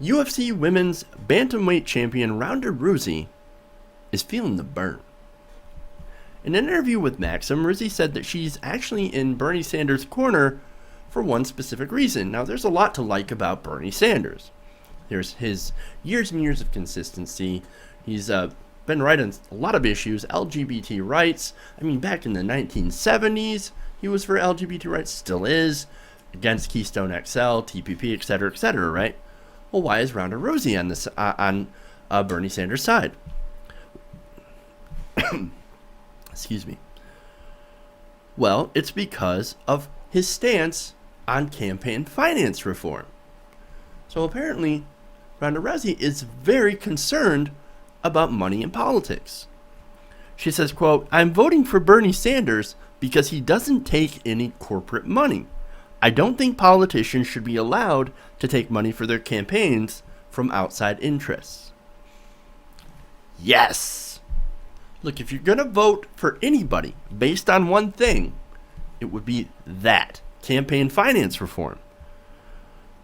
UFC Women's Bantamweight Champion Ronda Rousey is feeling the burn. In an interview with Maxim, Rousey said that she's actually in Bernie Sanders' corner for one specific reason. Now, there's a lot to like about Bernie Sanders. There's his years and years of consistency. He's been right on a lot of issues, LGBT rights. I mean, back in the 1970s, he was for LGBT rights, still is, against Keystone XL, TPP, etc., right? Well, why is Ronda Rousey on this on Bernie Sanders' side? Excuse me. Well, it's because of his stance on campaign finance reform. So apparently, Ronda Rousey is very concerned about money in politics. She says, quote, "I'm voting for Bernie Sanders because he doesn't take any corporate money. I don't think politicians should be allowed to take money for their campaigns from outside interests." Yes! Look, if you're going to vote for anybody based on one thing, it would be that campaign finance reform.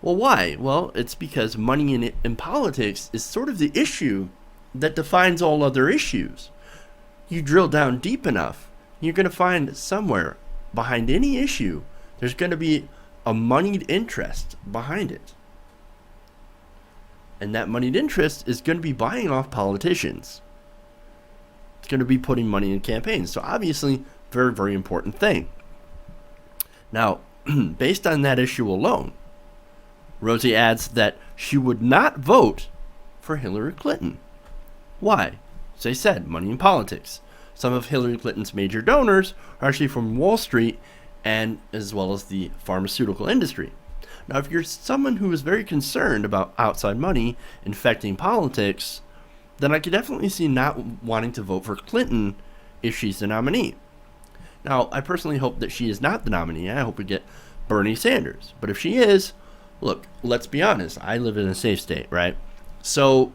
Well, why? Well, it's because money in politics is sort of the issue that defines all other issues. You drill down deep enough, you're going to find somewhere behind any issue, there's going to be a moneyed interest behind it. And that moneyed interest is going to be buying off politicians. It's going to be putting money in campaigns. So obviously, very, very important thing. Now, based on that issue alone, Rousey adds that she would not vote for Hillary Clinton. Why? As I said, money in politics. Some of Hillary Clinton's major donors are actually from Wall Street and as well as the pharmaceutical industry. Now, if you're someone who is very concerned about outside money infecting politics, then I could definitely see not wanting to vote for Clinton if she's the nominee. Now, I personally hope that she is not the nominee. I hope we get Bernie Sanders. But if she is, look, let's be honest. I live in a safe state, right? So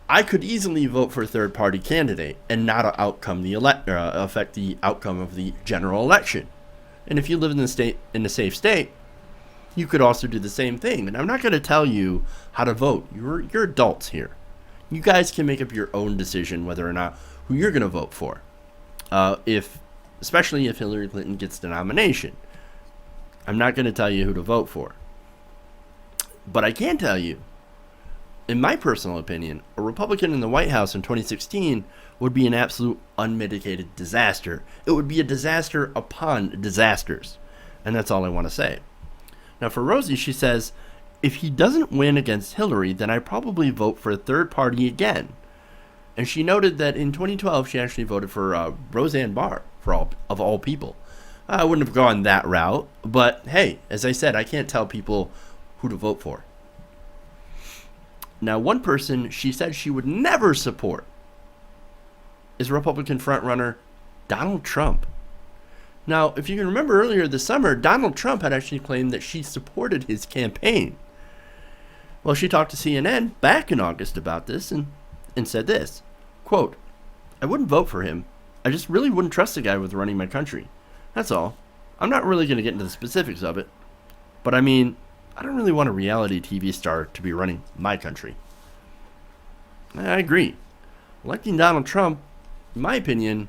I could easily vote for a third-party candidate and not affect the outcome of the general election. And if you live in a safe state, you could also do the same thing. And I'm not going to tell you how to vote. You're adults here. You guys can make up your own decision whether or not who you're going to vote for. Especially if Hillary Clinton gets the nomination. I'm not going to tell you who to vote for. But I can tell you, in my personal opinion, a Republican in the White House in 2016 would be an absolute unmitigated disaster. It would be a disaster upon disasters. And that's all I want to say. Now for Rousey, she says, if he doesn't win against Hillary, then I probably vote for a third party again. And she noted that in 2012, she actually voted for Roseanne Barr, of all people. I wouldn't have gone that route, but hey, as I said, I can't tell people who to vote for. Now, one person she said she would never support is Republican frontrunner Donald Trump. Now, if you can remember earlier this summer, Donald Trump had actually claimed that she supported his campaign. Well, she talked to CNN back in August about this and said this, quote, "I wouldn't vote for him. I just really wouldn't trust the guy with running my country. That's all. I'm not really going to get into the specifics of it. But I mean, I don't really want a reality TV star to be running my country." I agree. Electing Donald Trump, in my opinion,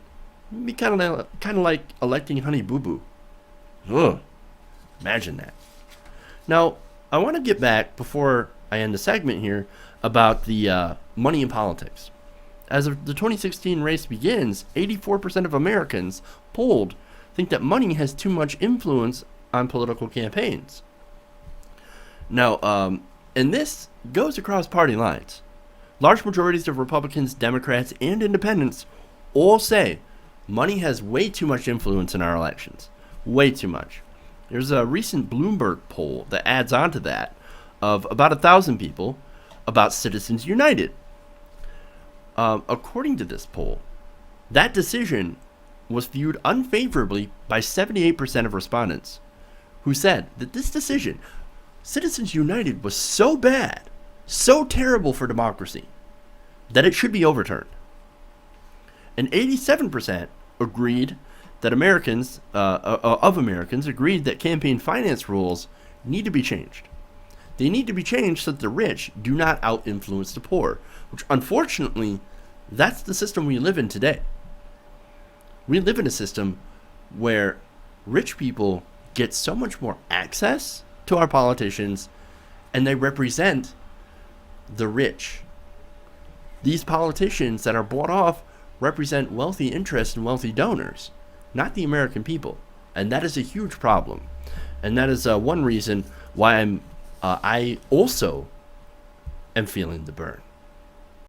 would be kind of like electing Honey Boo Boo. Ugh. Imagine that. Now, I want to get back, before I end the segment here, about the money in politics. As of the 2016 race begins, 84% of Americans polled think that money has too much influence on political campaigns. Now, and this goes across party lines. Large majorities of Republicans, Democrats, and Independents all say money has way too much influence in our elections. Way too much. There's a recent Bloomberg poll that adds on to that of about 1,000 people about Citizens United. According to this poll, that decision was viewed unfavorably by 78% of respondents, who said that this decision, Citizens United, was so bad, so terrible for democracy, that it should be overturned. And 87% agreed that Americans agreed that campaign finance rules need to be changed. They need to be changed so that the rich do not out-influence the poor, which unfortunately, that's the system we live in today. We live in a system where rich people get so much more access to our politicians, and they represent the rich. These politicians that are bought off represent wealthy interests and wealthy donors, not the American people. And that is a huge problem. And that is one reason why I also am feeling the burn.